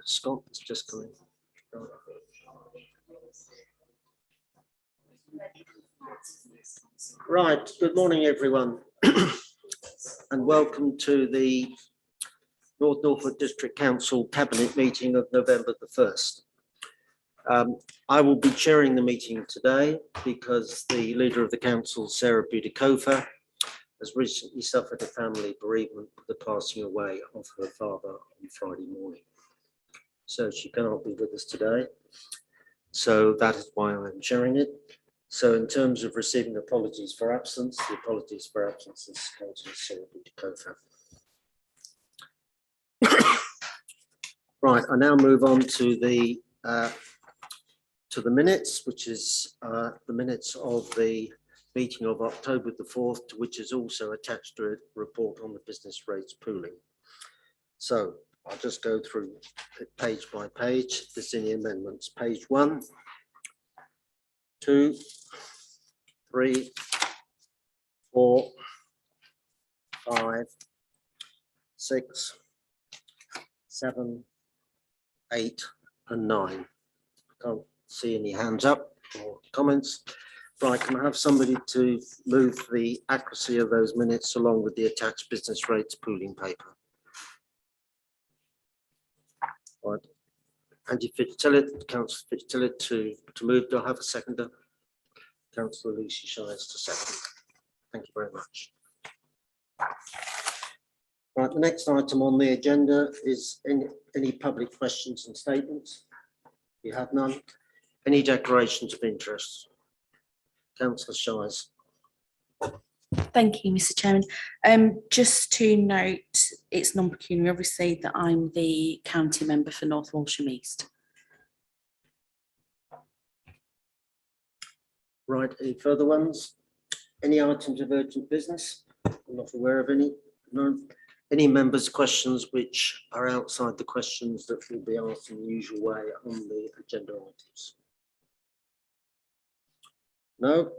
Scott is just coming. Right, good morning everyone and welcome to the North Norfolk District Council Cabinet meeting of November the 1st. I will be chairing the meeting today because the leader of the council, Sarah Budikova, has recently suffered a family bereavement with the passing away of her father on Friday morning. So she cannot be with us today. So that is why I'm chairing it. So in terms of receiving apologies for absence, the apologies for absence is Councillor Sarah Budikova. Right, I now move on to the minutes, which is the minutes of the meeting of October the 4th, to which is also attached to a report on the business rates pooling. So I'll just go through page by page. This is in the amendments. Page 1, 2, 3, 4, 5, 6, 7, 8, and 9. Can't see any hands up or comments. Right, can I have somebody to move the accuracy of those minutes along with the attached business rates pooling paper? Right. Andy Fitztillett, Councillor Fitztillett to move. Do I have a seconder? Councillor Lucy Shires to second. Thank you very much. Right, the next item on the agenda is any public questions and statements. You have none. Any declarations of interest? Councillor Shires. Thank you, Mr. Chairman. Just to note, it's non-pecuniary, obviously, that I'm the county member for North Walsham East. Right, any further ones? Any items of urgent business? I'm not aware of any. No. Any members' questions which are outside the questions that will be asked in the usual way on the agenda items? No.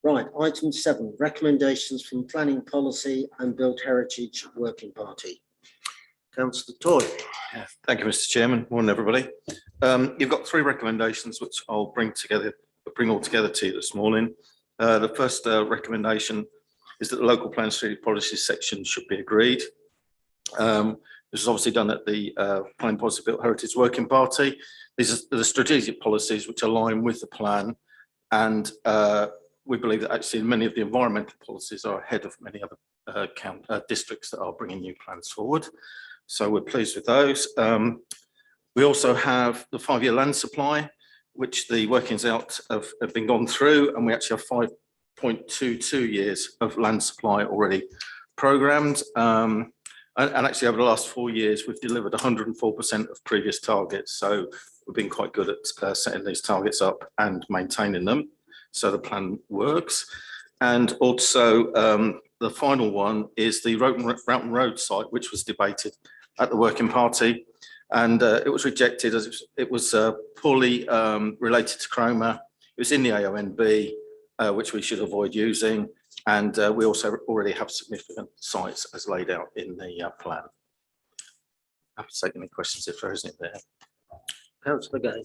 Right, item 7, recommendations from Planning Policy and Built Heritage Working Party. Councillor Toy. Yeah, thank you, Mr. Chairman. Morning, everybody. You've got 3 recommendations which I'll bring all together to you this morning. The first recommendation is that the local plan strategic policy section should be agreed. This is obviously done at the Planning Policy Built Heritage Working Party. These are the strategic policies which align with the plan, and we believe that actually many of the environmental policies are ahead of many other districts that are bringing new plans forward. So we're pleased with those. We also have the 5-year land supply, which the workings out have been gone through, and we actually have 5.22 years of land supply already programmed. And actually over the last 4 years, we've delivered 104% of previous targets. So we've been quite good at setting these targets up and maintaining them. So the plan works. And also the final one is the Roughton Road site, which was debated at the working party. And it was rejected as it was poorly related to Chroma. It was in the AONB, which we should avoid using. And we also already have significant sites as laid out in the plan. Happy to take any questions if there isn't there. Councillor Gay.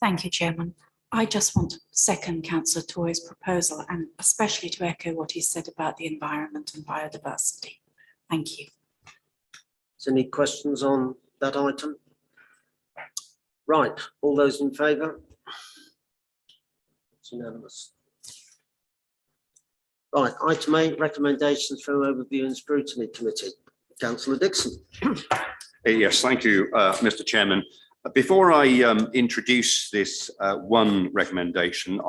Thank you, Chairman. I just want to second Councillor Toy's proposal, and especially to echo what he said about the environment and biodiversity. Thank you. Is there any questions on that item? Right, all those in favour? It's unanimous. Right, item 8, recommendations from Overview and Scrutiny Committee. Councillor Dixon. Yes, thank you, Mr. Chairman. Before I introduce this one recommendation,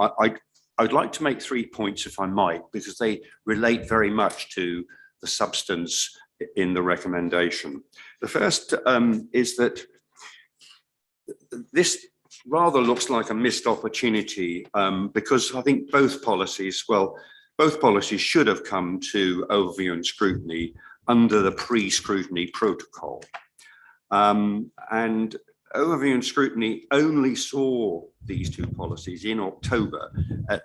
I'd like to make 3 points, if I might, because they relate very much to the substance in the recommendation. The first is that this rather looks like a missed opportunity because I think both policies should have come to overview and scrutiny under the pre-scrutiny protocol. And overview and scrutiny only saw these two policies in October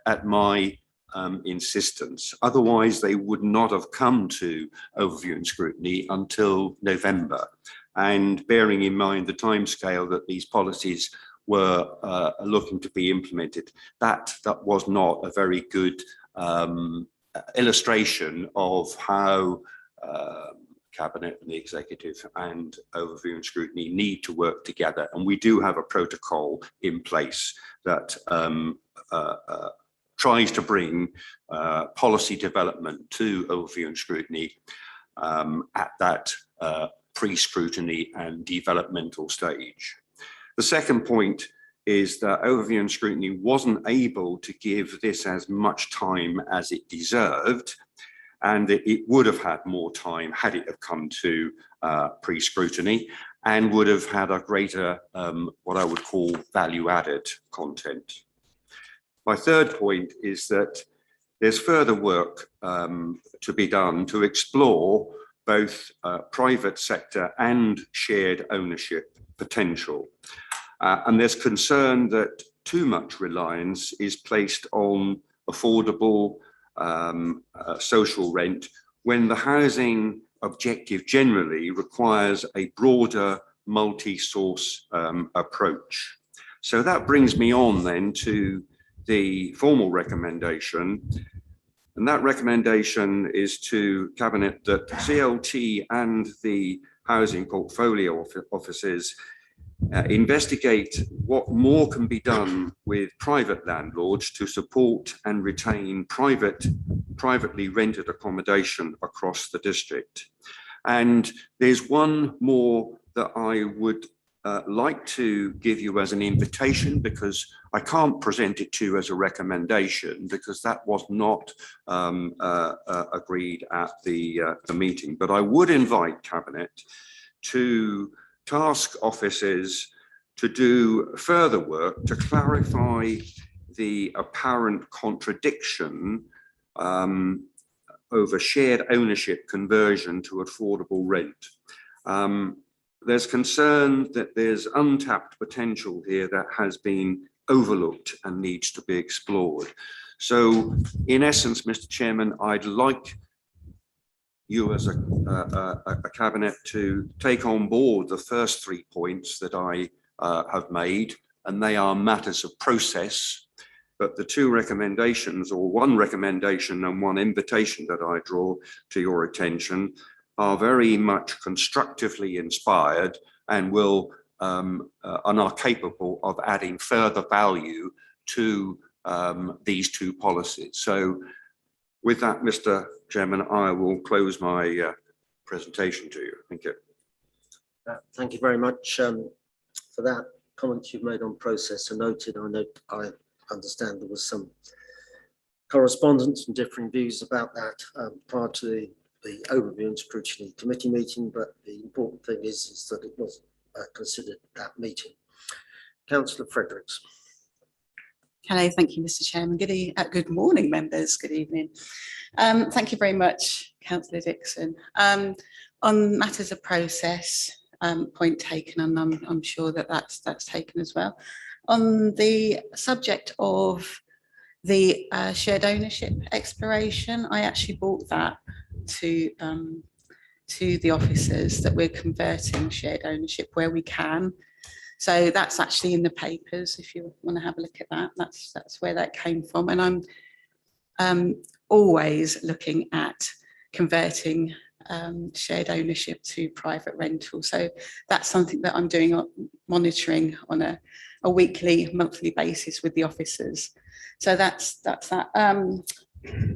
at my insistence. Otherwise, they would not have come to overview and scrutiny until November. And bearing in mind the timescale that these policies were looking to be implemented, that was not a very good illustration of how Cabinet and the Executive and overview and scrutiny need to work together. And we do have a protocol in place that tries to bring policy development to overview and scrutiny at that pre-scrutiny and developmental stage. The second point is that overview and scrutiny wasn't able to give this as much time as it deserved, and it would have had more time had it have come to pre-scrutiny, and would have had a greater, what I would call value-added content. My third point is that there's further work to be done to explore both private sector and shared ownership potential. And there's concern that too much reliance is placed on affordable social rent when the housing objective generally requires a broader multi-source approach. So that brings me on then to the formal recommendation. And that recommendation is to Cabinet that CLT and the housing portfolio offices investigate what more can be done with private landlords to support and retain privately rented accommodation across the district. And there's one more that I would like to give you as an invitation, because I can't present it to you as a recommendation because that was not agreed at the meeting. But I would invite Cabinet to task offices to do further work to clarify the apparent contradiction over shared ownership conversion to affordable rent. There's concern that there's untapped potential here that has been overlooked and needs to be explored. So in essence, Mr. Chairman, I'd like you as a Cabinet to take on board the first 3 points that I have made, and they are matters of process. But the 2 recommendations, or 1 recommendation and 1 invitation that I draw to your attention, are very much constructively inspired and will and are capable of adding further value to these 2 policies. So with that, Mr. Chairman, I will close my presentation to you. Thank you. Thank you very much for that. Comments you've made on process are noted. I understand there was some correspondence and differing views about that prior to the overview and scrutiny committee meeting, but the important thing is that it was considered that meeting. Councillor Fredericks. Hello, thank you, Mr. Chairman. Good morning, members. Good evening. Thank you very much, Councillor Dixon. On matters of process, point taken, and I'm sure that that's taken as well. On the subject of the shared ownership exploration, I actually brought that to the officers that we're converting shared ownership where we can. So that's actually in the papers if you want to have a look at that. That's where that came from. And I'm always looking at converting shared ownership to private rental. So that's something that I'm doing, monitoring on a weekly, monthly basis with the officers. So that's that.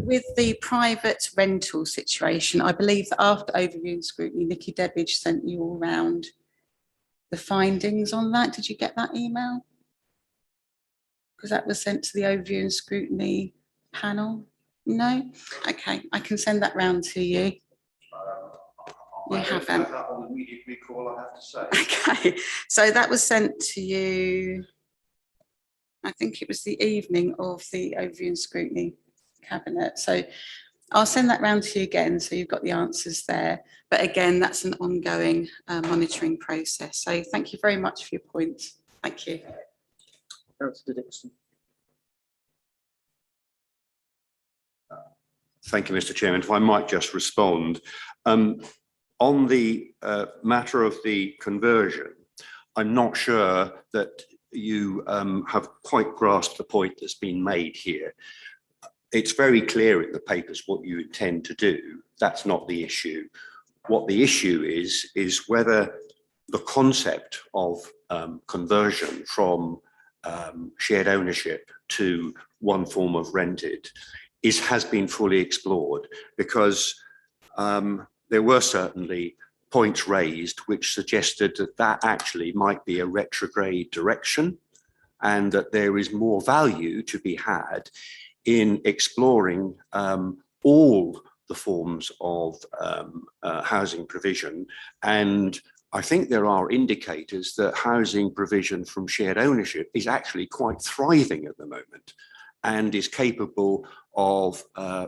With the private rental situation, I believe that after overview and scrutiny, Nikki Debbage sent you all round the findings on that. Did you get that email? Because that was sent to the overview and scrutiny panel. No? Okay, I can send that round to you. You haven't. Recall, I have to say. Okay, so that was sent to you, I think it was the evening of the overview and scrutiny cabinet. So I'll send that round to you again, so you've got the answers there. But again, that's an ongoing monitoring process. So thank you very much for your points. Thank you. Councillor Dixon. Thank you, Mr. Chairman. If I might just respond. On the matter of the conversion, I'm not sure that you have quite grasped the point that's been made here. It's very clear in the papers what you intend to do. That's not the issue. What the issue is whether the concept of conversion from shared ownership to one form of rented has been fully explored, because there were certainly points raised which suggested that that actually might be a retrograde direction, and that there is more value to be had in exploring all the forms of housing provision. And I think there are indicators that housing provision from shared ownership is actually quite thriving at the moment, and is capable of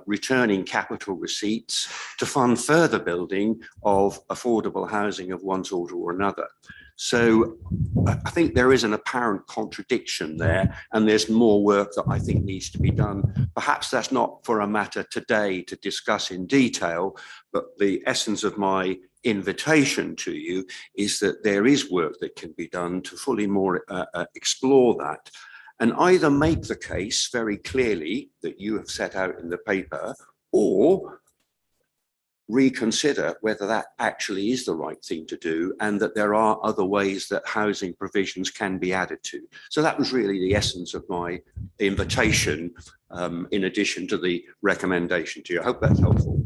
returning capital receipts to fund further building of affordable housing of one sort or another. So I think there is an apparent contradiction there, and there's more work that I think needs to be done. Perhaps that's not for a matter today to discuss in detail, but the essence of my invitation to you is that there is work that can be done to fully more explore that, and either make the case very clearly that you have set out in the paper, or reconsider whether that actually is the right thing to do, and that there are other ways that housing provisions can be added to. So that was really the essence of my invitation, in addition to the recommendation to you. I hope that's helpful.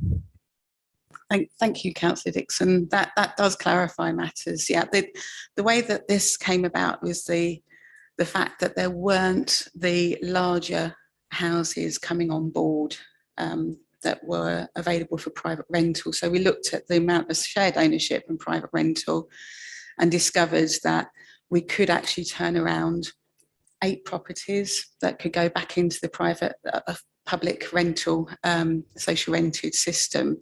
Thank you, Councillor Dixon. That does clarify matters. Yeah, the way that this came about was the fact that there weren't the larger houses coming on board that were available for private rental. So we looked at the amount of shared ownership and private rental and discovered that we could actually turn around 8 properties that could go back into the private public rental social rented system,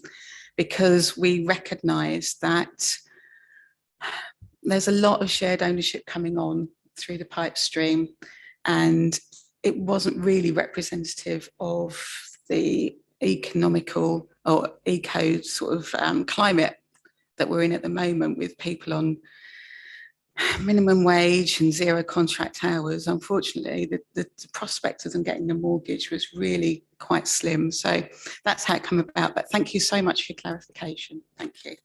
because we recognise that there's a lot of shared ownership coming on through the pipe stream, and it wasn't really representative of the economical or eco sort of climate that we're in at the moment, with people on minimum wage and 0 contract hours. Unfortunately, the prospect of them getting a mortgage was really quite slim. So that's how it came about. But thank you so much for your clarification. Thank you.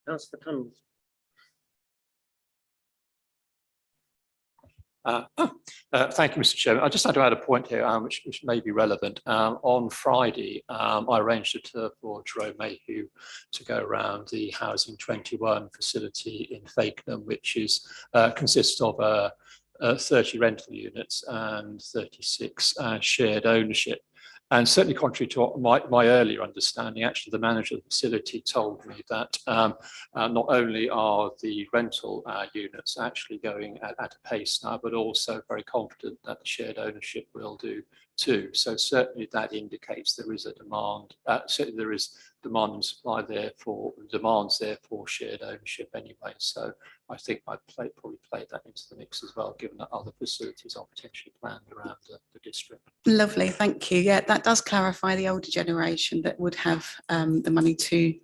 Councillor Cummins. Thank you, Mr. Chairman. I just had to add a point here, which may be relevant. On Friday, I arranged for Jerome Mayhew to go around the Housing 21 facility in Fakenham, which consists of 30 rental units and 36 shared ownership. And certainly contrary to what my earlier understanding, actually the manager of the facility told me that not only are the rental units actually going at a pace now, but also very confident that the shared ownership will do too. So certainly that indicates there is a demand, certainly there is demand and supply there for demands there for shared ownership anyway. So I think I'd probably play that into the mix as well, given that other facilities are potentially planned around the district. Lovely, thank you. Yeah, that does clarify the older generation that would have the money to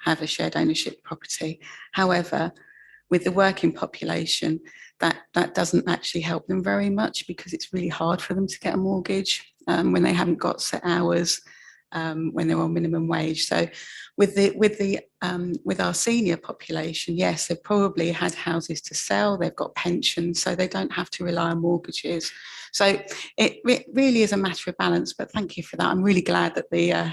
have a shared ownership property. However, with the working population, that doesn't actually help them very much, because it's really hard for them to get a mortgage when they haven't got set hours, when they're on minimum wage. So with our senior population, yes, they've probably had houses to sell, they've got pensions, so they don't have to rely on mortgages. So it really is a matter of balance. But thank you for that. I'm really glad that the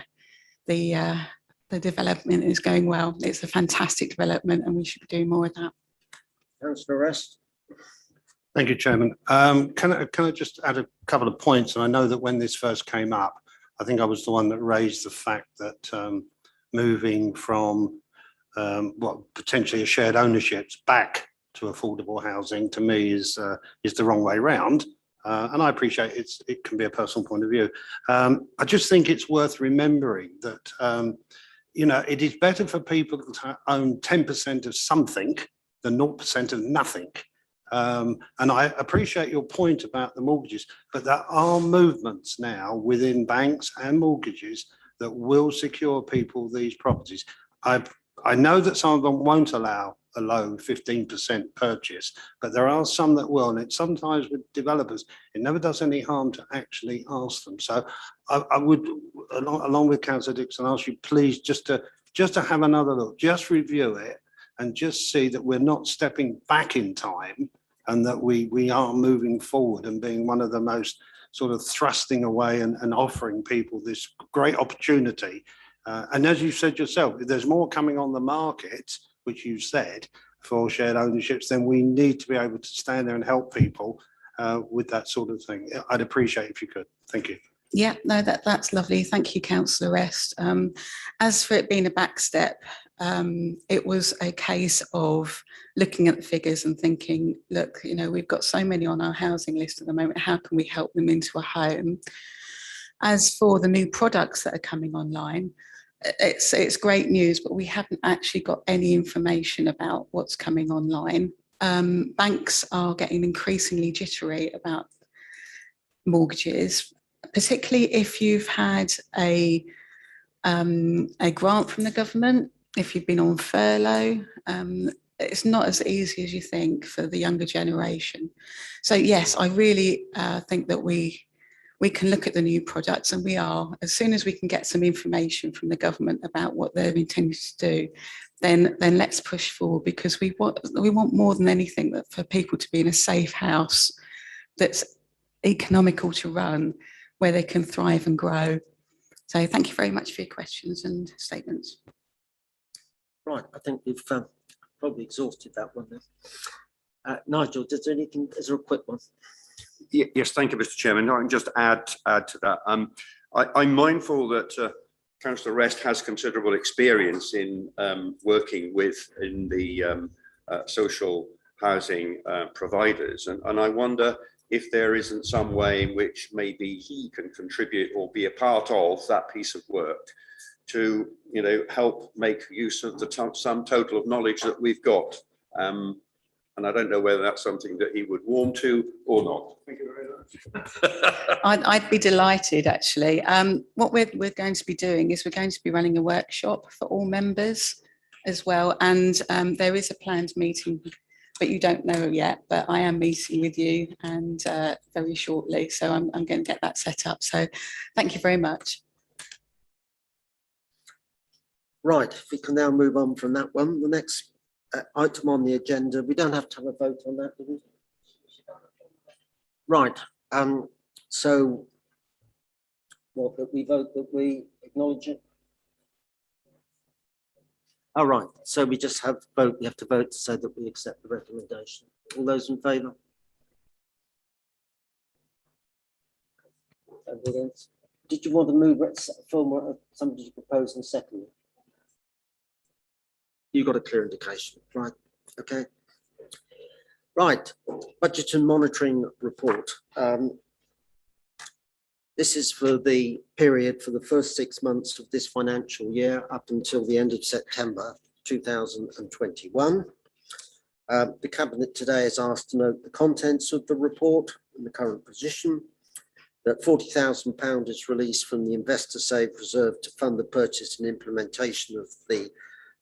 development is going well. It's a fantastic development, and we should be doing more of that. Councillor Rest. Thank you, Chairman. Can I just add a couple of points? And I know that when this first came up, I think I was the one that raised the fact that moving from potentially a shared ownership back to affordable housing, to me, is the wrong way round. And I appreciate it can be a personal point of view. I just think it's worth remembering that, it is better for people to own 10% of something than 0% of nothing. And I appreciate your point about the mortgages, but there are movements now within banks and mortgages that will secure people these properties. I know that some of them won't allow a low 15% purchase, but there are some that will. And it's sometimes with developers, it never does any harm to actually ask them. So I would, along with Councillor Dixon, ask you please just to have another look, just review it and just see that we're not stepping back in time and that we are moving forward and being one of the most sort of thrusting away and offering people this great opportunity. And as you said yourself, if there's more coming on the market, which you said, for shared ownerships, then we need to be able to stand there and help people with that sort of thing. I'd appreciate if you could. Thank you. Yeah, no, that's lovely. Thank you, Councillor Rest. As for it being a back step, it was a case of looking at the figures and thinking, look, we've got so many on our housing list at the moment. How can we help them into a home? As for the new products that are coming online, it's great news, but we haven't actually got any information about what's coming online. Banks are getting increasingly jittery about mortgages, particularly if you've had a grant from the government, if you've been on furlough. It's not as easy as you think for the younger generation. So yes, I really think that we can look at the new products, and we are. As soon as we can get some information from the government about what they're intending to do, then let's push forward, because we want more than anything that for people to be in a safe house that's economical to run, where they can thrive and grow. So thank you very much for your questions and statements. Right, I think we've probably exhausted that one then. Nigel, is there a quick one? Yes, thank you, Mr. Chairman. I can just add to that. I'm mindful that Councillor Rest has considerable experience in working in the social housing providers, and I wonder if there isn't some way in which maybe he can contribute or be a part of that piece of work to, help make use of the sum total of knowledge that we've got. And I don't know whether that's something that he would warm to or not. Thank you very much. I'd be delighted, actually. What we're going to be doing is we're going to be running a workshop for all members as well. And there is a planned meeting, but you don't know yet, but I am meeting with you and very shortly. So I'm going to get that set up. So thank you very much. Right, if we can now move on from that one. The next item on the agenda, we don't have to have a vote on that, do we? Right, so what, that we vote that we acknowledge it? All right, so we just have vote, we have to vote to say that we accept the recommendation. All those in favour? Did you want to move for somebody to propose and second it? You got a clear indication, right? Okay. Right, budget and monitoring report. This is for the period for the first 6 months of this financial year up until the end of September 2021. The Cabinet today is asked to note the contents of the report and the current position, that £40,000 is released from the Investor Save Reserve to fund the purchase and implementation of the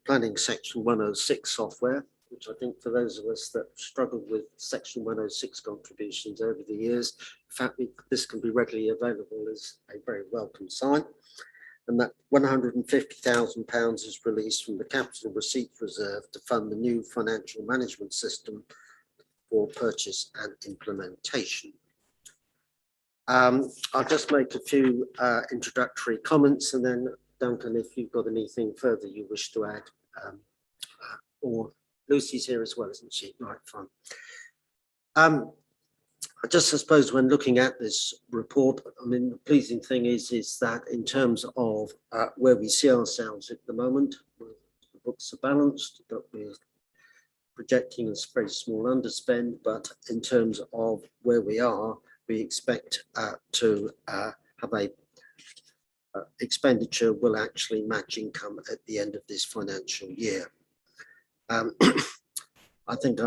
Planning Section 106 software, which I think for those of us that struggled with Section 106 contributions over the years, the fact that this can be readily available is a very welcome sign. And that £150,000 is released from the Capital Receipts Reserve to fund the new financial management system for purchase and implementation. I'll just make a few introductory comments, and then Duncan, if you've got anything further you wish to add, or Lucy's here as well, isn't she? Right, fine. I suppose when looking at this report, I mean, the pleasing thing is that in terms of where we see ourselves at the moment, the books are balanced, that we're projecting a very small underspend, but in terms of where we are, we expect to have a expenditure will actually match income at the end of this financial year. I think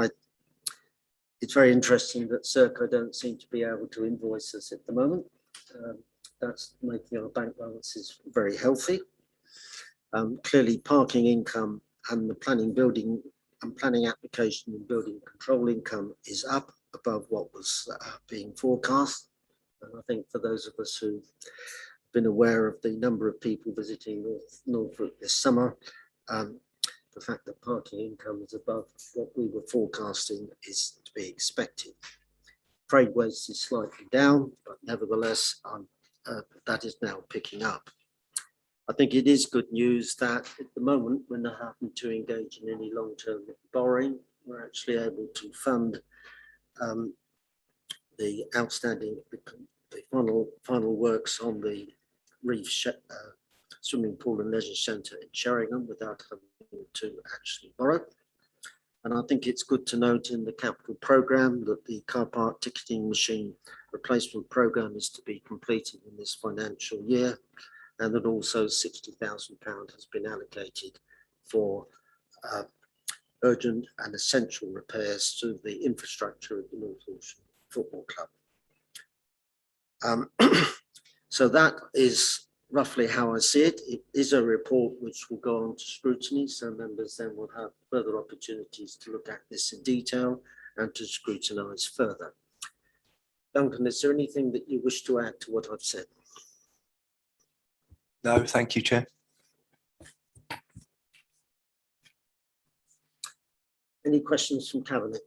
it's very interesting that Serco don't seem to be able to invoice us at the moment. That's making our bank balances very healthy. Clearly, parking income and the planning application and building control income is up above what was being forecast. And I think for those of us who've been aware of the number of people visiting Norfolk this summer, the fact that parking income is above what we were forecasting is to be expected. Trade waste is slightly down, but nevertheless, that is now picking up. I think it is good news that at the moment, we're not having to engage in any long-term borrowing. We're actually able to fund the outstanding, the final works on the reef swimming pool and leisure centre in Sheringham without having to actually borrow. And I think it's good to note in the capital programme that the car park ticketing machine replacement programme is to be completed in this financial year, and that also £60,000 has been allocated for urgent and essential repairs to the infrastructure of the North Walsham Football Club. So that is roughly how I see it. It is a report which will go on to scrutiny, so members then will have further opportunities to look at this in detail and to scrutinise further. Duncan, is there anything that you wish to add to what I've said? No, thank you, Chair. Any questions from Cabinet?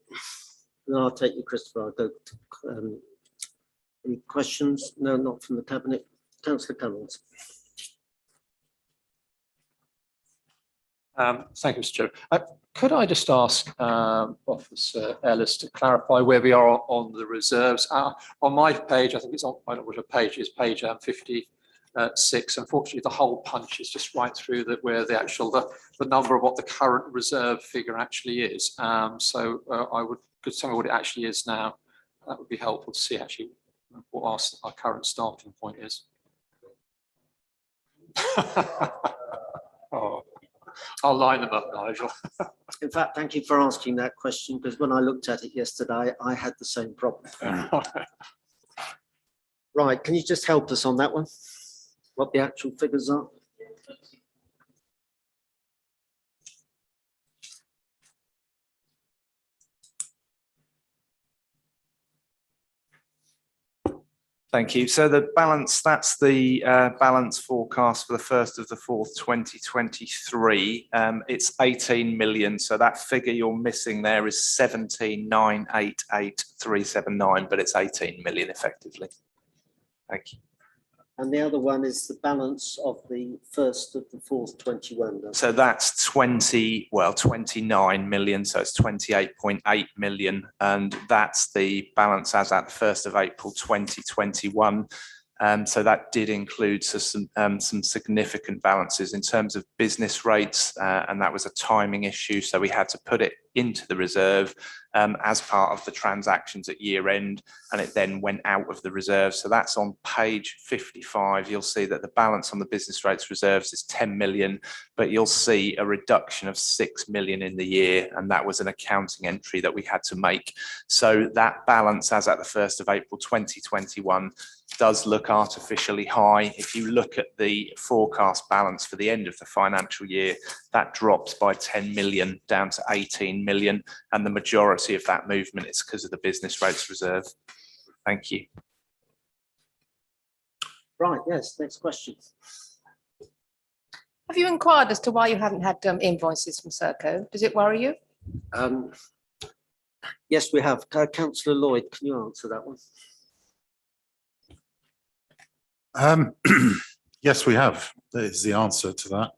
And I'll take you, Christopher. I'll go to, any questions? No, not from the Cabinet. Councillor Cummings. Thank you, Mr. Chair. Could I just ask Officer Ellis to clarify where we are on the reserves? On my page, I think it's on, I don't know what page it is, page 56. Unfortunately, the whole punch is just right through that where the actual, the number of what the current reserve figure actually is. So I would, could tell me what it actually is now. That would be helpful to see actually what our current starting point is. Oh, I'll line them up, Nigel. In fact, thank you for asking that question, because when I looked at it yesterday, I had the same problem. Right, can you just help us on that one? What the actual figures are? Thank you. So the balance, that's the balance forecast for the 1st of the 4th, 2023. It's 18 million. So that figure you're missing there is 17,988,379, but it's 18 million effectively. Thank you. And the other one is the balance of the 1st of the 4th, 21. So that's 29 million. So it's 28.8 million. And that's the balance as at the 1st of April, 2021. So that did include some significant balances in terms of business rates, and that was a timing issue. So we had to put it into the reserve as part of the transactions at year end, and it then went out of the reserve. So that's on page 55. You'll see that the balance on the business rates reserves is 10 million, but you'll see a reduction of 6 million in the year, and that was an accounting entry that we had to make. So that balance as at the 1st of April 2021 does look artificially high. If you look at the forecast balance for the end of the financial year, that drops by 10 million down to 18 million, and the majority of that movement is because of the business rates reserve. Thank you. Right, yes, next question. Have you inquired as to why you haven't had invoices from Serco? Does it worry you? Yes, we have. Councillor Lloyd, can you answer that one? Yes, we have. That is the answer to that.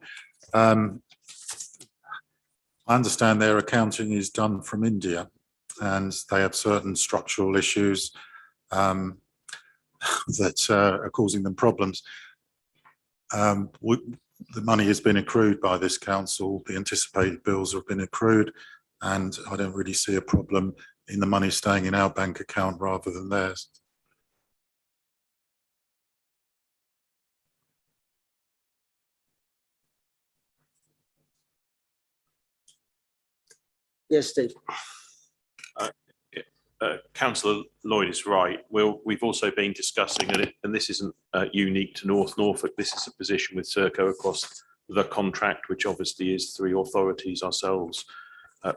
I understand their accounting is done from India, and they have certain structural issues that are causing them problems. The money has been accrued by this council. The anticipated bills have been accrued, and I don't really see a problem in the money staying in our bank account rather than theirs. Yes, Steve. Councillor Lloyd is right. We've also been discussing it, and this isn't unique to North Norfolk. This is a position with Serco across the contract, which obviously is three authorities, ourselves,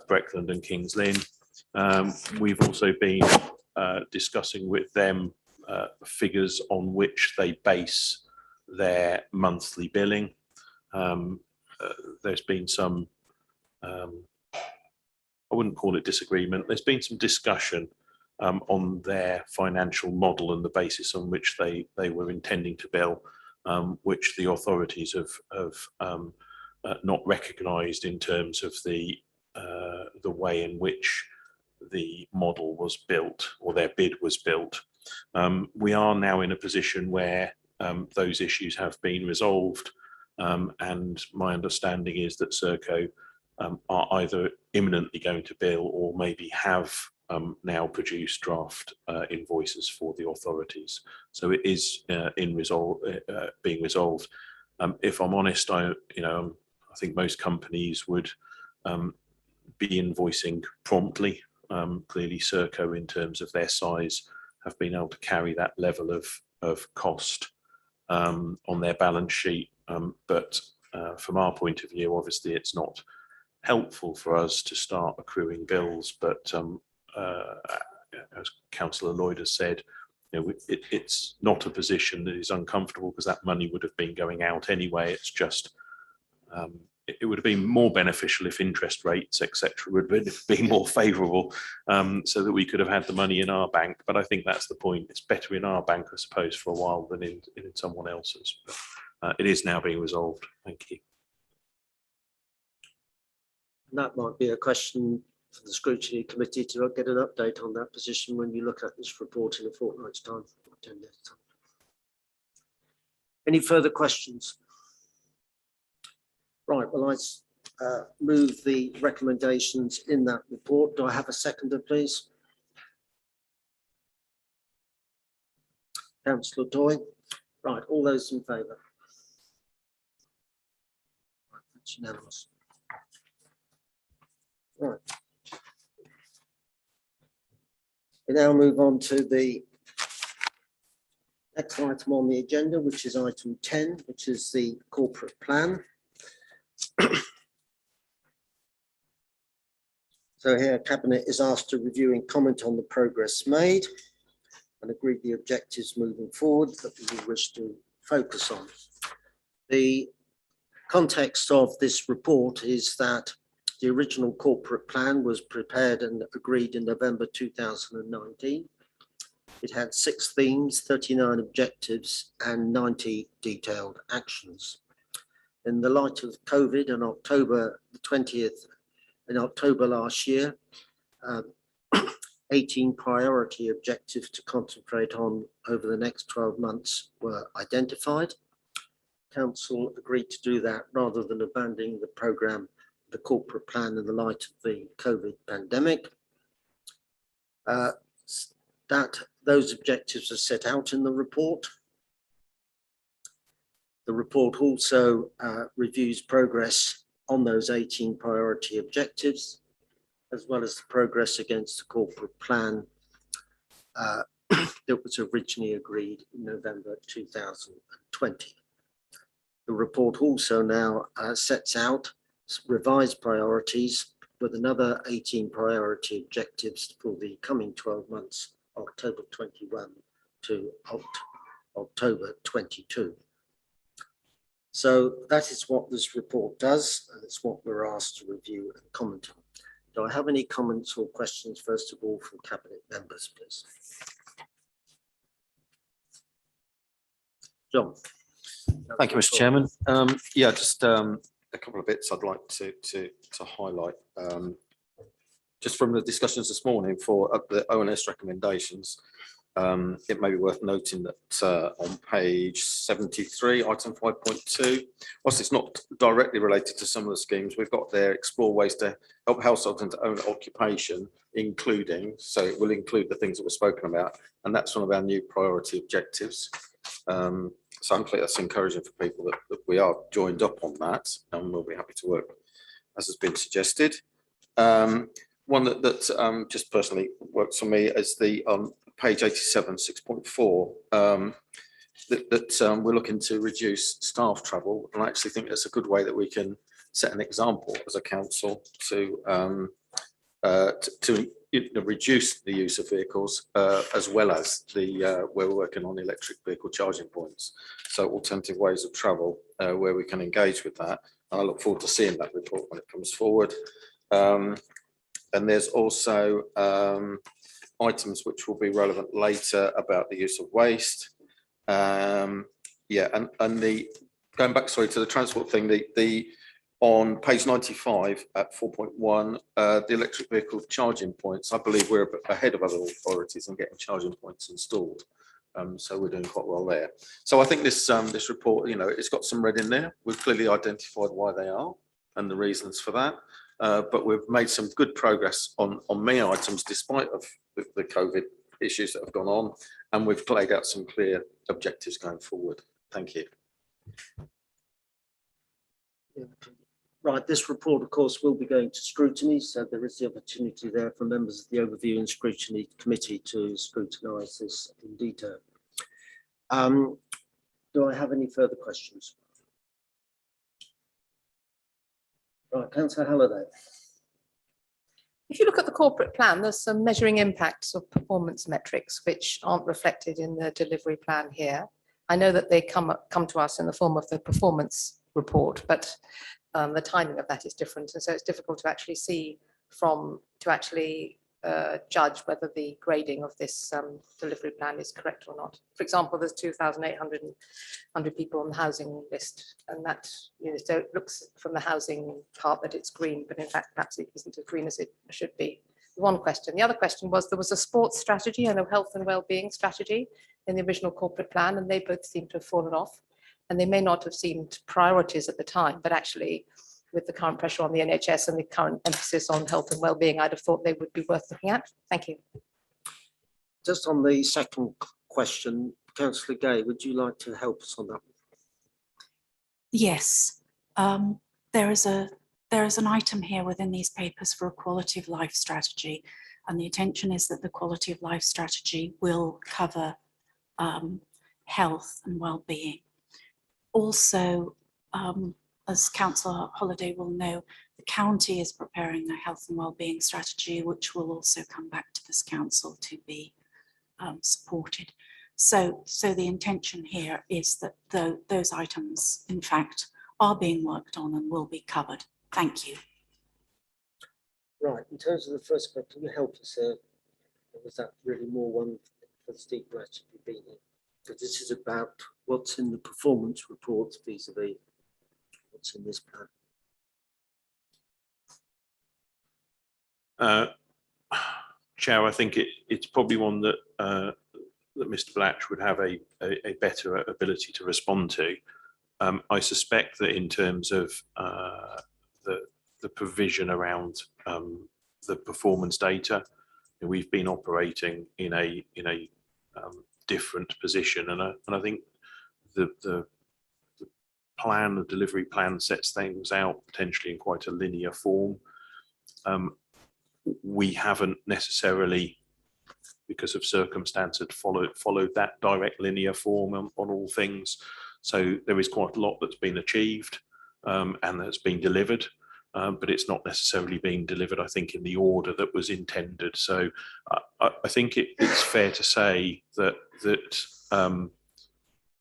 Breckland and Kings Lynn. We've also been discussing with them figures on which they base their monthly billing. There's been some I wouldn't call it disagreement. There's been some discussion on their financial model and the basis on which they were intending to bill, which the authorities have not recognised in terms of the way in which the model was built or their bid was built. We are now in a position where those issues have been resolved, and my understanding is that Serco are either imminently going to bill or maybe have now produced draft invoices for the authorities. So it is being resolved. If I'm honest, I think most companies would be invoicing promptly. Clearly, Serco, in terms of their size, have been able to carry that level of cost on their balance sheet. But from our point of view, obviously, it's not helpful for us to start accruing bills, but as Councillor Lloyd has said, it's not a position that is uncomfortable because that money would have been going out anyway. It's just it would have been more beneficial if interest rates, etc., would have been more favourable, so that we could have had the money in our bank. But I think that's the point. It's better in our bank, I suppose, for a while than in someone else's. But it is now being resolved. Thank you. That might be a question for the scrutiny committee to get an update on that position when you look at this report in a fortnight's time, or 10 days' time. Any further questions? Right, well, I move the recommendations in that report. Do I have a seconder, please? Councillor Toy. Right, all those in favour? Right, that's unanimous. Right. We now move on to the next item on the agenda, which is item 10, which is the corporate plan. So here, Cabinet is asked to review and comment on the progress made and agree the objectives moving forward that we wish to focus on. The context of this report is that the original corporate plan was prepared and agreed in November 2019. It had 6 themes, 39 objectives, and 90 detailed actions. In the light of COVID on October the 20th, in October last year, 18 priority objectives to concentrate on over the next 12 months were identified. Council agreed to do that rather than abandoning the programme, the corporate plan, in the light of the COVID pandemic. Those objectives are set out in the report. The report also reviews progress on those 18 priority objectives, as well as the progress against the corporate plan that was originally agreed in November 2020. The report also now sets out revised priorities with another 18 priority objectives for the coming 12 months, October 21 to October 22. So that is what this report does, and it's what we're asked to review and comment on. Do I have any comments or questions, first of all, from Cabinet members, please? John. Thank you, Mr. Chairman. Yeah, just a couple of bits I'd like to highlight. Just from the discussions this morning for the ONS recommendations, it may be worth noting that on page 73, item 5.2, whilst it's not directly related to some of the schemes, we've got there explore ways to help households into own occupation, including, so it will include the things that were spoken about, and that's one of our new priority objectives. So hopefully that's encouraging for people that we are joined up on that, and we'll be happy to work as has been suggested. one that just personally works for me is the page 87, 6.4. We're looking to reduce staff travel, and I actually think that's a good way that we can set an example as a council to reduce the use of vehicles as well as the where we're working on electric vehicle charging points. So alternative ways of travel where we can engage with that. And I look forward to seeing that report when it comes forward. And there's also items which will be relevant later about the use of waste. Yeah, and the going back, sorry, to the transport thing, the on page 95 at 4.1, the electric vehicle charging points, I believe we're ahead of other authorities in getting charging points installed. So we're doing quite well there. So I think this report, it's got some red in there. We've clearly identified why they are and the reasons for that. But we've made some good progress on many items despite of the COVID issues that have gone on, and we've laid out some clear objectives going forward. Thank you. Right, this report, of course, will be going to scrutiny, so there is the opportunity there for members of the Overview and Scrutiny Committee to scrutinise this in detail. Do I have any further questions? Right, Councillor Halliday. If you look at the corporate plan, there's some measuring impacts of performance metrics which aren't reflected in the delivery plan here. I know that they come to us in the form of the performance report, but the timing of that is different, and so it's difficult to actually see judge whether the grading of this delivery plan is correct or not. For example, there's 2,800 people on the housing list, and that so it looks from the housing part that it's green, but in fact perhaps it isn't as green as it should be. One question. The other question was there was a sports strategy and a health and well-being strategy in the original corporate plan, and they both seem to have fallen off. And they may not have seemed priorities at the time, but actually with the current pressure on the NHS and the current emphasis on health and well-being, I'd have thought they would be worth looking at. Thank you. Just on the second question, Councillor Gay, would you like to help us on that? Yes, there is an item here within these papers for a quality of life strategy, and the intention is that the quality of life strategy will cover health and well-being. Also, as Councillor Holliday will know, the county is preparing a health and wellbeing strategy, which will also come back to this council to be supported. So the intention here is that those items, in fact, are being worked on and will be covered. Thank you. Right, in terms of the first question, can you help us there? Or was that really more one for Steve Blatt to be being? Because this is about what's in the performance reports vis-a-vis what's in this plan. Chair, I think it's probably one that that Mr. Blatch would have a better ability to respond to. I suspect that in terms of the provision around the performance data, we've been operating in a different position, and I think the plan, the delivery plan, sets things out potentially in quite a linear form. We haven't necessarily, because of circumstance, had followed that direct linear form on all things. So there is quite a lot that's been achieved and that's been delivered, but it's not necessarily being delivered, I think, in the order that was intended. So I think it's fair to say that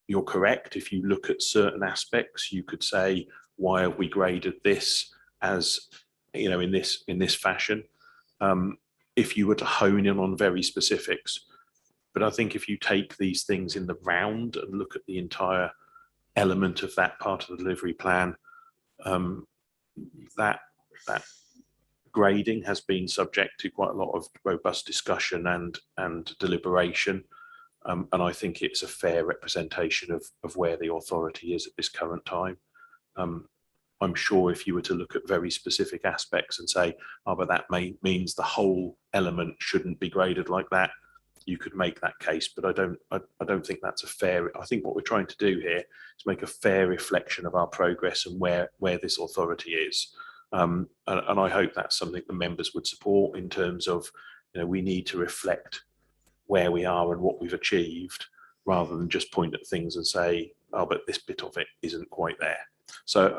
you're correct. If you look at certain aspects, you could say, why have we graded this as, in this fashion? If you were to hone in on very specifics. But I think if you take these things in the round and look at the entire element of that part of the delivery plan, that grading has been subject to quite a lot of robust discussion and deliberation. And I think it's a fair representation of where the authority is at this current time. I'm sure if you were to look at very specific aspects and say, oh, but that means the whole element shouldn't be graded like that, you could make that case. But I don't think that's a fair. I think what we're trying to do here is make a fair reflection of our progress and where this authority is. And I hope that's something the members would support in terms of, we need to reflect where we are and what we've achieved, rather than just point at things and say, oh, but this bit of it isn't quite there. So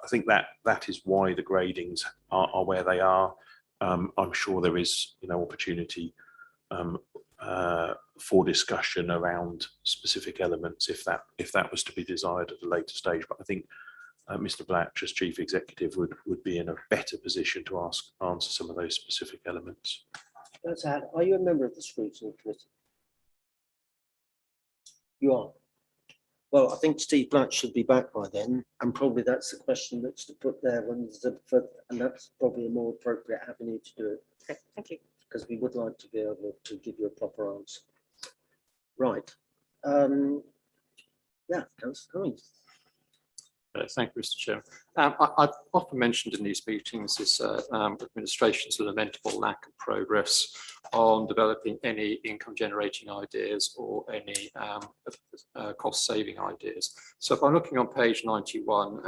I think that is why the gradings are where they are. I'm sure there is, opportunity for discussion around specific elements if that was to be desired at a later stage. But I think Mr. Blatch, as Chief Executive, would be in a better position to answer some of those specific elements. That's Ad. Are you a member of the scrutiny committee? You are. Well, I think Steve Blatch should be back by then, and probably that's the question that's to put there, and that's probably a more appropriate avenue to do it. Okay, thank you. Because we would like to be able to give you a proper answer. Right. Yeah, Councillor Cummings. Thank you, Mr. Chairman. I've often mentioned in these meetings this administration's lamentable lack of progress on developing any income generating ideas or any cost saving ideas. So if I'm looking on page 91,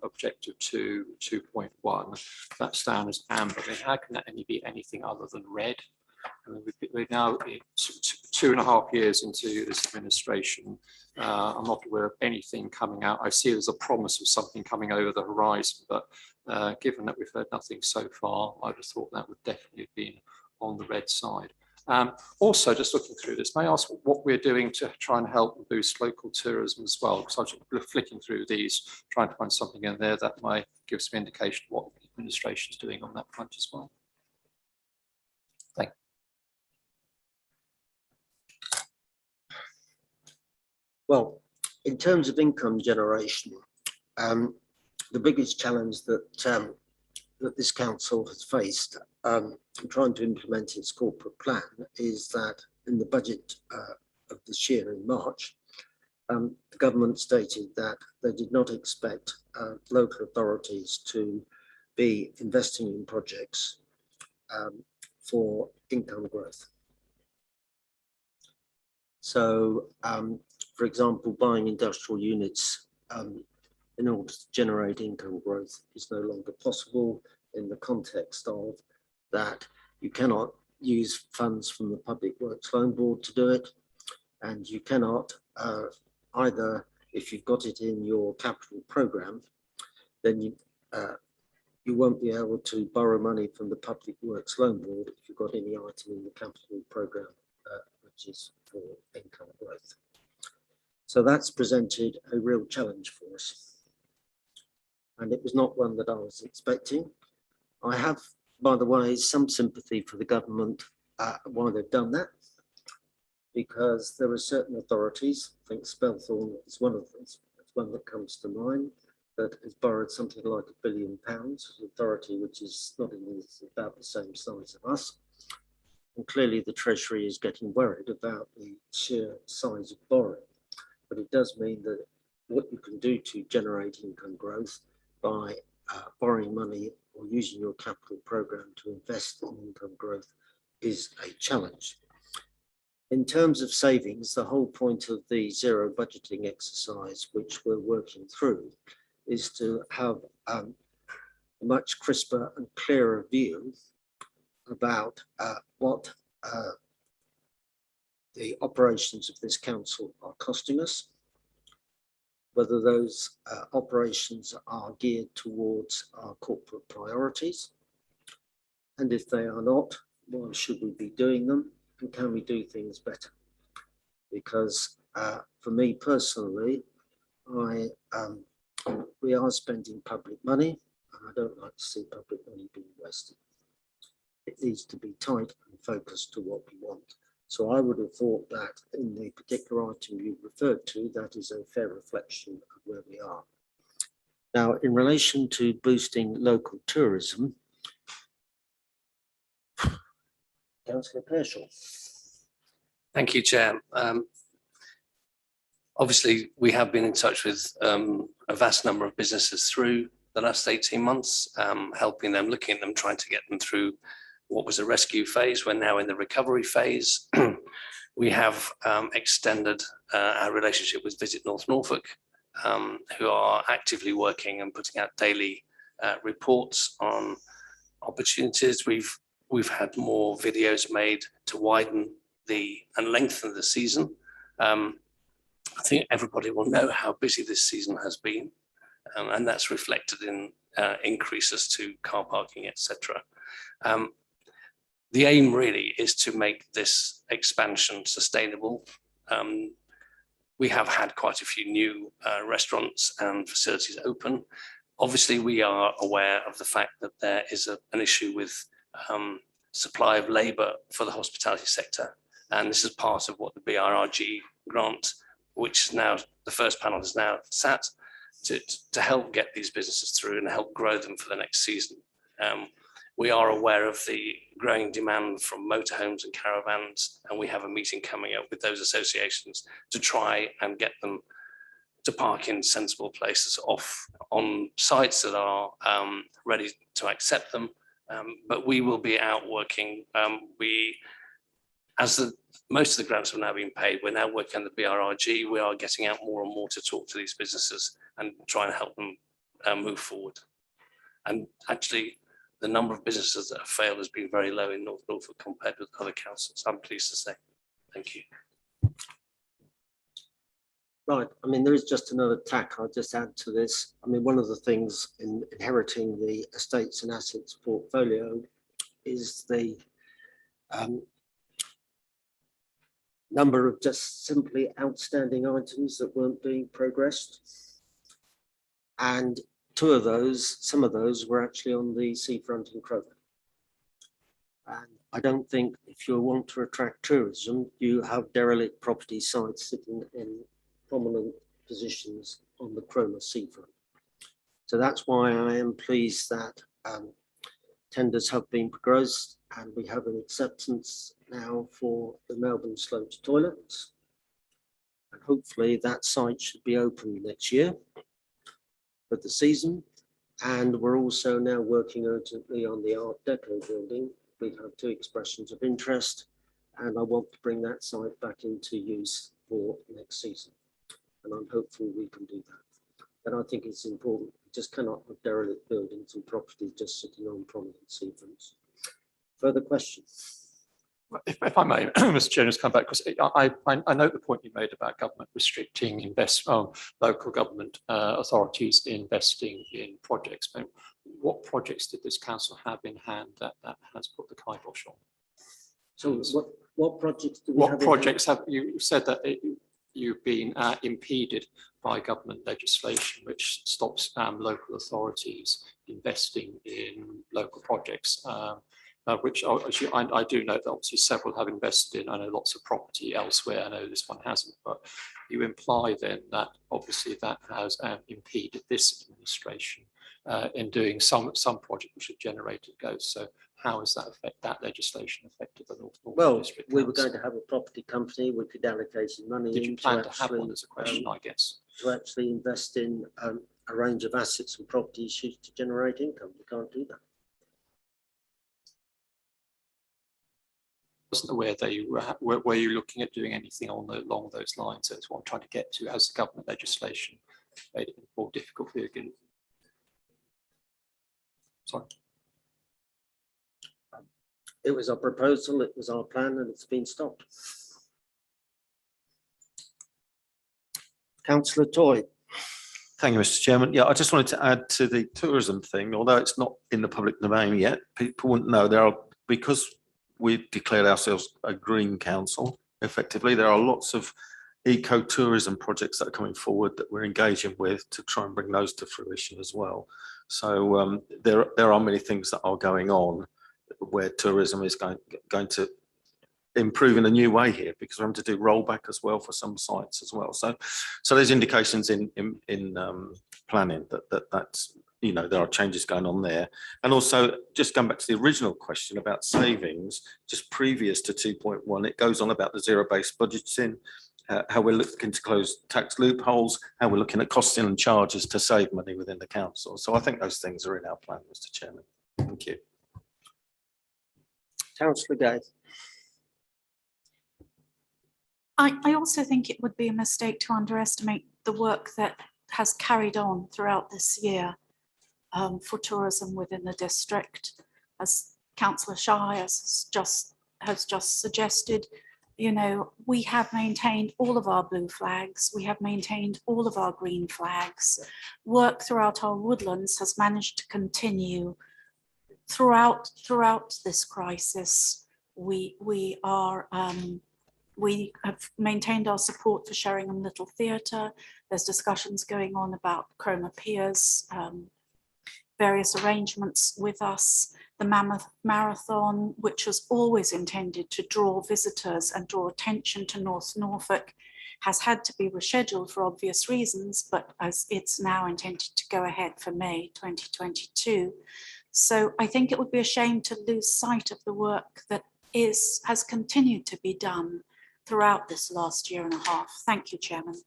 objective 2.1, that's down as amber. I mean, how can that be anything other than red? I mean, we're now 2.5 years into this administration. I'm not aware of anything coming out. I see there's a promise of something coming over the horizon, but given that we've heard nothing so far, I would have thought that would definitely have been on the red side. Also, just looking through this, may I ask what we're doing to try and help boost local tourism as well? Because I was flicking through these, trying to find something in there that might give some indication of what the administration is doing on that front as well. Thank you. Well, in terms of income generation, the biggest challenge that that this council has faced in trying to implement its corporate plan is that in the budget of this year in March, the government stated that they did not expect local authorities to be investing in projects for income growth. So, for example, buying industrial units in order to generate income growth is no longer possible in the context of that you cannot use funds from the Public Works Loan Board to do it, and you cannot either, if you've got it in your capital programme, then you won't be able to borrow money from the Public Works Loan Board if you've got any item in the capital programme which is for income growth. So that's presented a real challenge for us. And it was not one that I was expecting. I have, by the way, some sympathy for the government why they've done that, because there are certain authorities, I think Spelthorne is one of them, it's one that comes to mind, that has borrowed something like £1 billion, an authority which is not in about the same size of us. And clearly the Treasury is getting worried about the sheer size of borrowing. But it does mean that what you can do to generate income growth by borrowing money or using your capital programme to invest in income growth is a challenge. In terms of savings, the whole point of the zero budgeting exercise, which we're working through, is to have a much crisper and clearer view about what the operations of this council are costing us, whether those operations are geared towards our corporate priorities, and if they are not, why should we be doing them, and can we do things better? Because for me personally, we are spending public money, and I don't like to see public money being wasted. It needs to be tight and focused to what we want. So I would have thought that in the particular item you referred to, that is a fair reflection of where we are. Now, in relation to boosting local tourism, Councillor Kershaw. Thank you, Chair. Obviously, we have been in touch with a vast number of businesses through the last 18 months, helping them, looking at them, trying to get them through what was a rescue phase. We're now in the recovery phase. We have extended our relationship with Visit North Norfolk, who are actively working and putting out daily reports on opportunities. We've had more videos made to widen and lengthen the season. I think everybody will know how busy this season has been, and that's reflected in increases to car parking, etc. The aim really is to make this expansion sustainable. We have had quite a few new restaurants and facilities open. Obviously, we are aware of the fact that there is an issue with supply of labour for the hospitality sector. And this is part of what the BRRG grant, which is now, the first panel is now sat to help get these businesses through and help grow them for the next season. We are aware of the growing demand from motorhomes and caravans, and we have a meeting coming up with those associations to try and get them to park in sensible places on sites that are ready to accept them. But we will be out working. Most of the grants have now been paid, we're now working on the BRRG. We are getting out more and more to talk to these businesses and try and help them move forward. And actually, the number of businesses that have failed has been very low in North Norfolk compared with other councils, I'm pleased to say. Thank you. Right, I mean, there is just another tack. I'll just add to this. I mean, one of the things in inheriting the estates and assets portfolio is the number of just simply outstanding items that weren't being progressed. And some of those were actually on the seafront in Cromer. And I don't think if you want to attract tourism, you have derelict property sites sitting in prominent positions on the Cromer seafront. So that's why I am pleased that tenders have been progressed and we have an acceptance now for the Melbourne slopes toilets. And hopefully that site should be open next year for the season. And we're also now working urgently on the Art Deco building. We have 2 expressions of interest, and I want to bring that site back into use for next season. And I'm hopeful we can do that. And I think it's important. We just cannot have derelict buildings and property just sitting on prominent seafronts. Further questions? If I may, Mr. Chairman, just come back, because I note the point you made about government restricting local government authorities investing in projects. But what projects did this council have in hand that has put the kibosh on? So what projects do we what have? Projects have you said that you've been impeded by government legislation which stops local authorities investing in local projects? Which I do know that obviously several have invested in. I know lots of property elsewhere. I know this one hasn't, but you imply then that obviously that has impeded this administration in doing some project which have generated growth. So how has that legislation affected the North Norfolk District Council? We were going to have a property company. We could allocate money. Did you plan to have one as a question, I guess? To actually invest in a range of assets and property issues to generate income. We can't do that. Wasn't aware that you were you looking at doing anything along those lines? That's what I'm trying to get to. As the government legislation made it more difficult for you again. Sorry. It was our proposal, it was our plan, and it's been stopped. Councillor Toy. Thank you, Mr. Chairman. Yeah, I just wanted to add to the tourism thing, although it's not in the public domain yet, people wouldn't know because we've declared ourselves a green council, effectively. There are lots of eco-tourism projects that are coming forward that we're engaging with to try and bring those to fruition as well. So there are many things that are going on where tourism is going to improve in a new way here, because we're having to do rollback as well for some sites as well. So there's indications in planning that's, you know, there are changes going on there. And also, just going back to the original question about savings, just previous to 2.1, it goes on about the zero-based budgeting, how we're looking to close tax loopholes, how we're looking at costing and charges to save money within the council. So I think those things are in our plan, Mr. Chairman. Thank you. Councillor Gay. I also think it would be a mistake to underestimate the work that has carried on throughout this year. for tourism within the district. As Councillor Shy has just suggested, you know, we have maintained all of our blue flags. We have maintained all of our green flags. Work throughout our woodlands has managed to continue throughout this crisis. We have maintained our support for Sheringham Little Theatre. There's discussions going on about Chroma Piers, various arrangements with us. The Mammoth Marathon, which was always intended to draw visitors and draw attention to North Norfolk, has had to be rescheduled for obvious reasons, but as it's now intended to go ahead for May 2022. So I think it would be a shame to lose sight of the work that has continued to be done throughout this last year and a half. Thank you, Chairman.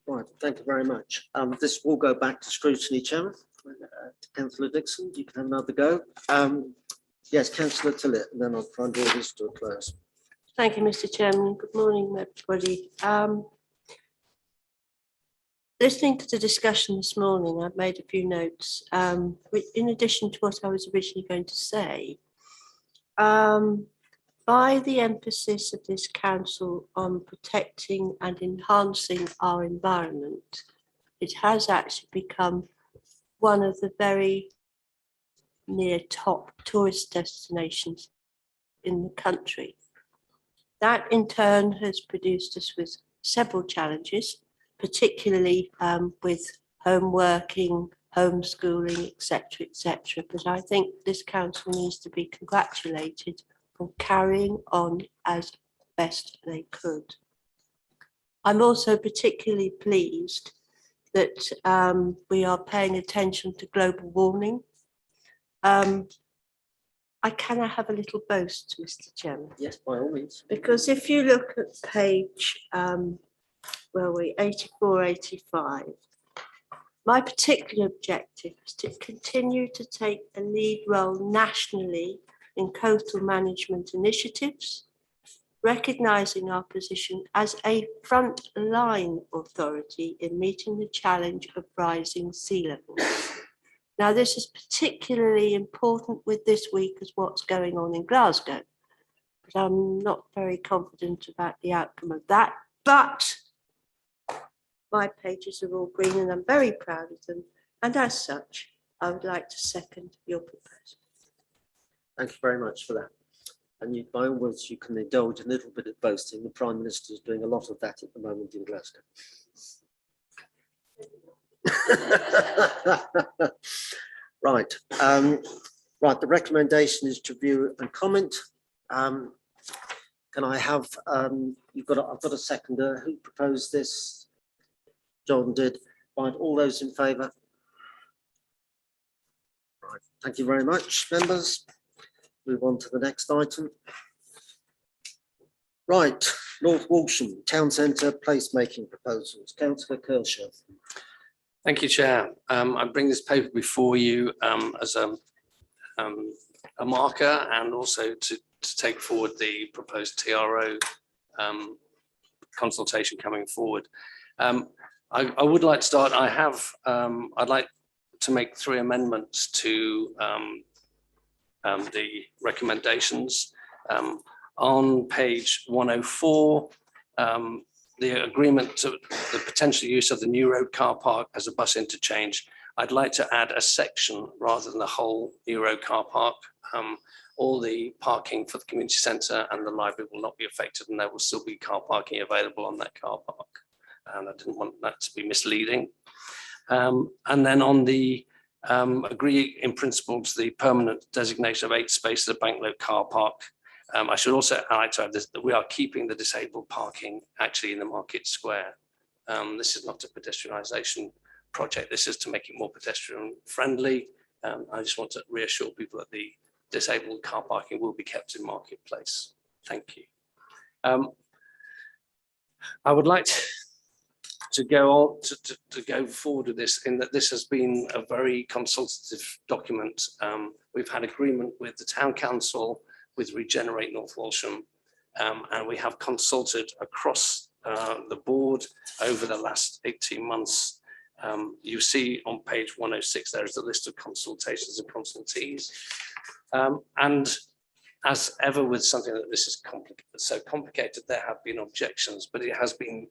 Right, thank you very much. This will go back to scrutiny, Chairman. Councillor Dixon, you can have another go. Yes, Councillor Tillett, and then I'll try and draw this to a close. Thank you, Mr. Chairman. Good morning, everybody. Listening to the discussion this morning, I've made a few notes, which, in addition to what I was originally going to say, by the emphasis of this council on protecting and enhancing our environment, it has actually become one of the very near top tourist destinations in the country. That in turn has produced us with several challenges, particularly with home working, homeschooling, etc. But I think this council needs to be congratulated for carrying on as best they could. I'm also particularly pleased that we are paying attention to global warming. I cannot have a little boast, Mr. Chairman. Yes, by all means. Because if you look at page, 84, 85, my particular objective is to continue to take a lead role nationally in coastal management initiatives, recognising our position as a frontline authority in meeting the challenge of rising sea levels. Now, this is particularly important with this week as what's going on in Glasgow, but I'm not very confident about the outcome of that. But my pages are all green and I'm very proud of them. And as such, I would like to second your proposal. Thank you very much for that. And you, by all means, you can indulge a little bit of boasting. The Prime Minister is doing a lot of that at the moment in Glasgow. Right. Right. The recommendation is to view and comment. Can I have? I've got a seconder. Who proposed this? John did. Right. All those in favour? Right. Thank you very much, members. Move on to the next item. Right, North Walsham Town Centre placemaking proposals. Councillor Kershaw. Thank you, Chair. I bring this paper before you as a marker and also to take forward the proposed TRO consultation coming forward. I would like to start. I'd like to make 3 amendments to the recommendations. On page 104, the agreement to the potential use of the New Road car park as a bus interchange. I'd like to add a section rather than the whole New Road car park. All the parking for the community centre and the library will not be affected, and there will still be car parking available on that car park. And I didn't want that to be misleading. And then on the agree in principle to the permanent designation of 8 spaces at Banklow car park. I should also like to add this, that we are keeping the disabled parking actually in the Market Square. This is not a pedestrianisation project. This is to make it more pedestrian friendly. I just want to reassure people that the disabled car parking will be kept in Marketplace. Thank you. I would like to go on to go forward with this, in that this has been a very consultative document. We've had agreement with the Town Council, with Regenerate North Walsham, and we have consulted across the board over the last 18 months You see on page 106, there is a list of consultations and consultees. And as ever with something that this is so complicated, there have been objections, but it has been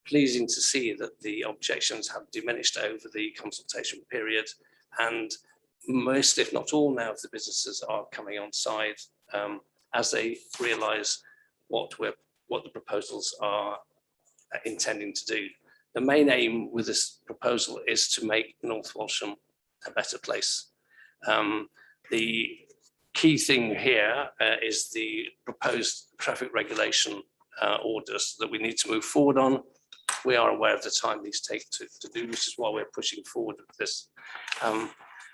pleasing to see that the objections have diminished over the consultation period, and most, if not all, now of the businesses are coming on side as they realise what the proposals are intending to do. The main aim with this proposal is to make North Walsham a better place. The key thing here is the proposed traffic regulation orders that we need to move forward on. We are aware of the time these take to do, which is why we're pushing forward with this.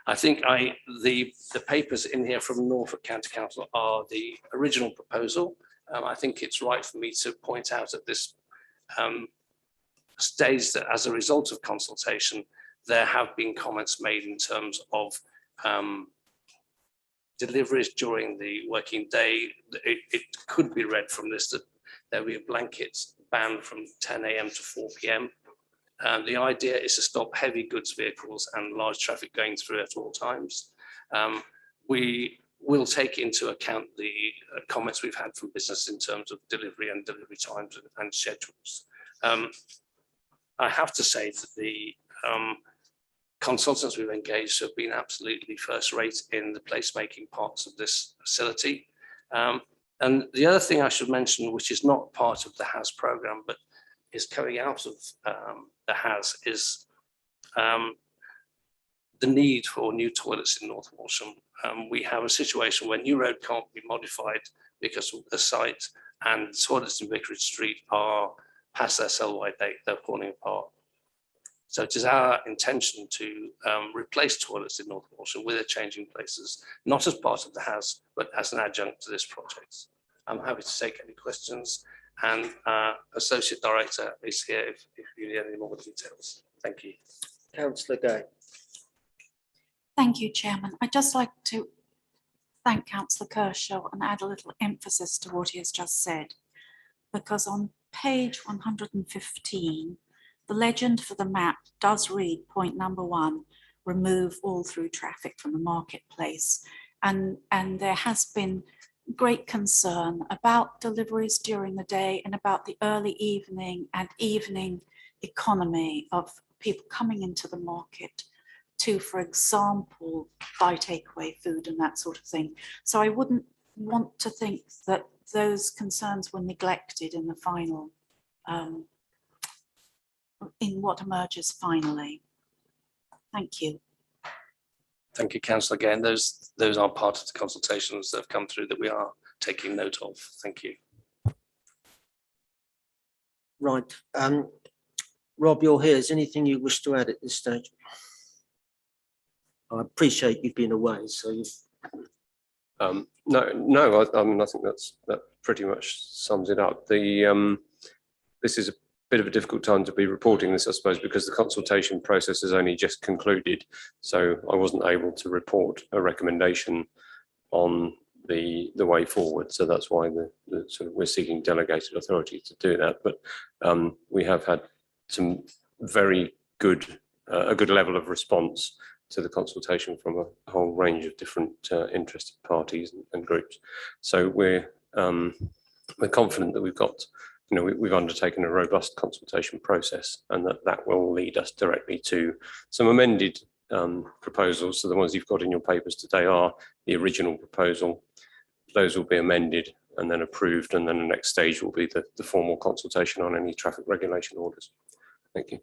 I think the papers in here from Norfolk County Council are the original proposal. I think it's right for me to point out at this stage that as a result of consultation, there have been comments made in terms of deliveries during the working day. It could be read from this that there will be a blanket ban from 10 AM to 4 PM. The idea is to stop heavy goods vehicles and large traffic going through at all times. We will take into account the comments we've had from business in terms of delivery and delivery times and schedules. I have to say that the consultants we've engaged have been absolutely first rate in the placemaking parts of this facility. And the other thing I should mention, which is not part of the HAS program, but is coming out of the HAS, is the need for new toilets in North Walsham. We have a situation where New Road can't be modified because of the site, and toilets in Vicarage Street are past their sell-by date, they're falling apart. So it is our intention to replace toilets in North Walsham with a changing places, not as part of the HAS, but as an adjunct to this project. I'm happy to take any questions, and Associate Director is here if you need any more details. Thank you. Councillor Gay. Thank you, Chairman. I'd just like to thank Councillor Kershaw and add a little emphasis to what he has just said, because on page 115, the legend for the map does read point number 1, remove all through traffic from the marketplace. And there has been great concern about deliveries during the day and about the early evening and evening economy of people coming into the market to, for example, buy takeaway food and that sort of thing. So I wouldn't want to think that those concerns were neglected in the final, in what emerges finally. Thank you. Thank you, Councillor. Again, those are part of the consultations that have come through that we are taking note of. Thank you. Right. Rob, you're here. Is anything you wish to add at this stage? I appreciate you've been away, so you. No, I mean, I think that pretty much sums it up. This is a bit of a difficult time to be reporting this, I suppose, because the consultation process has only just concluded. So I wasn't able to report a recommendation on the way forward. So that's why we're seeking delegated authority to do that. But we have had some very good, a good level of response to the consultation from a whole range of different interested parties and groups. So we're confident that we've got, we've undertaken a robust consultation process, and that will lead us directly to some amended proposals. So the ones you've got in your papers today are the original proposal. Those will be amended and then approved, and then the next stage will be the formal consultation on any traffic regulation orders. Thank you.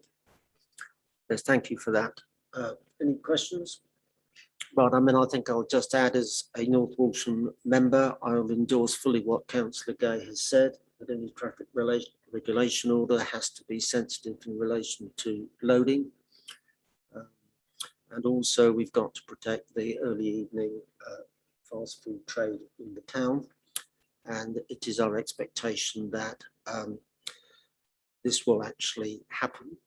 Yes, thank you for that. Any questions? Right, I think I'll just add, as a North Walsham member, I'll endorse fully what Councillor Gay has said, that any traffic regulation order has to be sensitive in relation to loading. And also we've got to protect the early evening fast food trade in the town. And it is our expectation that this will actually happen.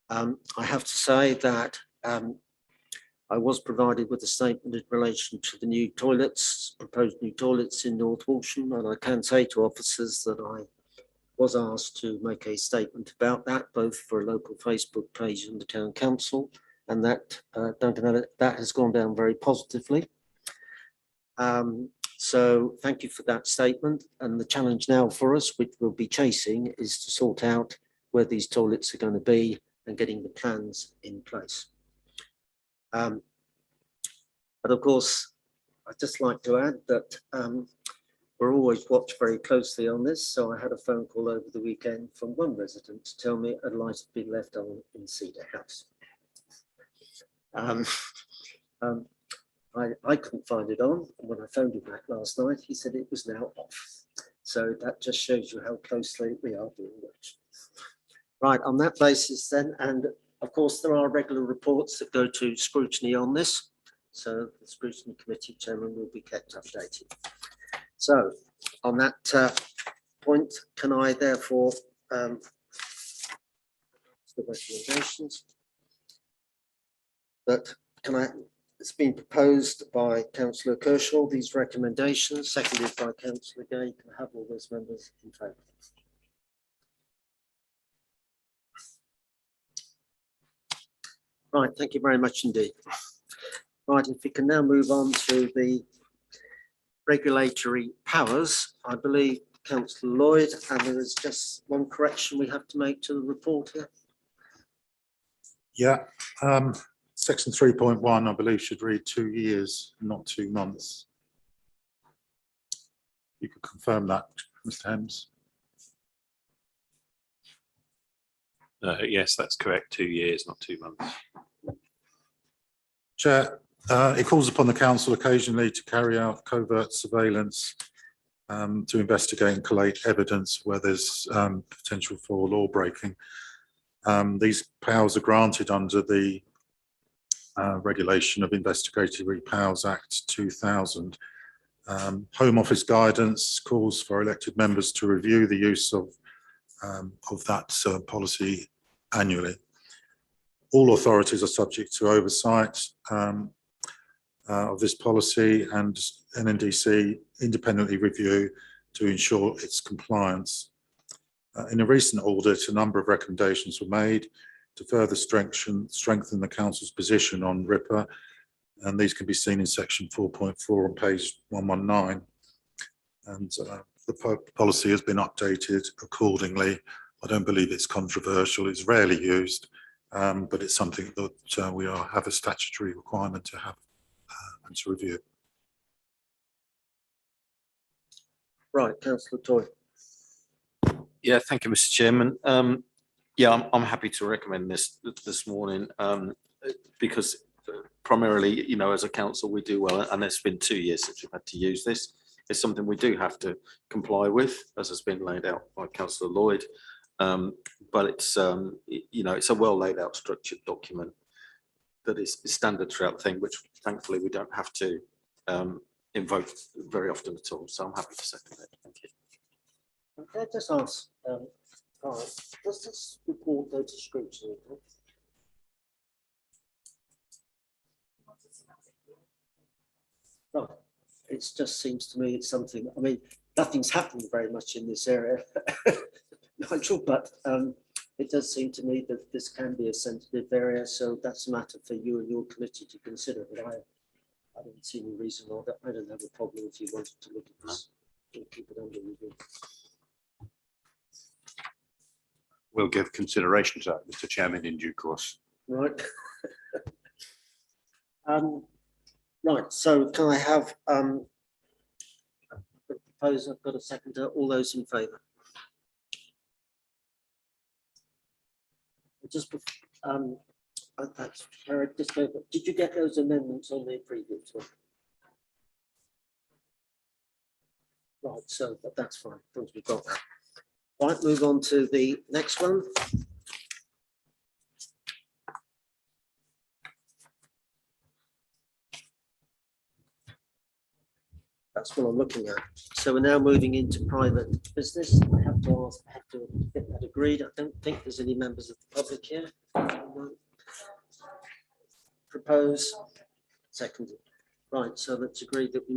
I have to say that I was provided with a statement in relation to the new toilets, proposed new toilets in North Walsham, and I can say to officers that I was asked to make a statement about that, both for a local Facebook page and the town council, and that, Duncan, that has gone down very positively. So thank you for that statement. And the challenge now for us, which we'll be chasing, is to sort out where these toilets are going to be and getting the plans in place. But of course, I'd just like to add that we're always watched very closely on this. So I had a phone call over the weekend from one resident to tell me a light had been left on in Cedar House. I couldn't find it on, and when I phoned him back last night, he said it was now off. So that just shows you how closely we are being watched. Right, on that basis then, and of course there are regular reports that go to scrutiny on this. So the scrutiny committee chairman will be kept updated. So on that point, can I therefore the recommendations that it's been proposed by Councillor Kershaw, these recommendations, seconded by Councillor Gay. Can I have all those members in favour? Right, thank you very much indeed. Right, if we can now move on to the regulatory powers, I believe Councillor Lloyd, and there is just one correction we have to make to the report here. Yeah, section 3.1, I believe, should read 2 years, not 2 months. You could confirm that, Mr. Hems. Yes, that's correct. 2 years, not 2 months. Chair, it calls upon the council occasionally to carry out covert surveillance to investigate and collate evidence where there's potential for law breaking. These powers are granted under the Regulation of Investigatory Powers Act 2000. Home Office guidance calls for elected members to review the use of that policy annually. All authorities are subject to oversight of this policy, and NNDC independently review to ensure its compliance. In a recent audit, a number of recommendations were made to further strengthen the council's position on RIPA, and these can be seen in section 4.4 on page 119. And the policy has been updated accordingly. I don't believe it's controversial. It's rarely used, but it's something that we have a statutory requirement to have and to review. Right, Councillor Toy. Yeah, thank you, Mr. Chairman. Yeah, I'm happy to recommend this morning because primarily, you know, as a council, we do well, and it's been 2 years since we've had to use this. It's something we do have to comply with, as has been laid out by Councillor Lloyd. But it's, you know, it's a well laid out structured document that is standard throughout the thing, which thankfully we don't have to invoke very often at all. So I'm happy to second it. Thank you. Can I just ask, does this report go to scrutiny? Right, it just seems to me it's something, I mean, nothing's happened very much in this area, Nigel, but it does seem to me that this can be a sensitive area, so that's a matter for you and your committee to consider, but I don't see any reason or that I don't have a problem if you wanted to look at this and keep it under review. We'll give consideration to that, Mr. Chairman, in due course. Right. Right, so can I have propose, I've got a seconder, all those in favour? Just that's just over. Did you get those amendments on the previous one? Right, so that's fine, once we've got that. Right, move on to the next one. That's what I'm looking at. So we're now moving into private business. I have to ask, I have to get that agreed. I don't think there's any members of the public here. Propose, seconded. Right, so let's agree that we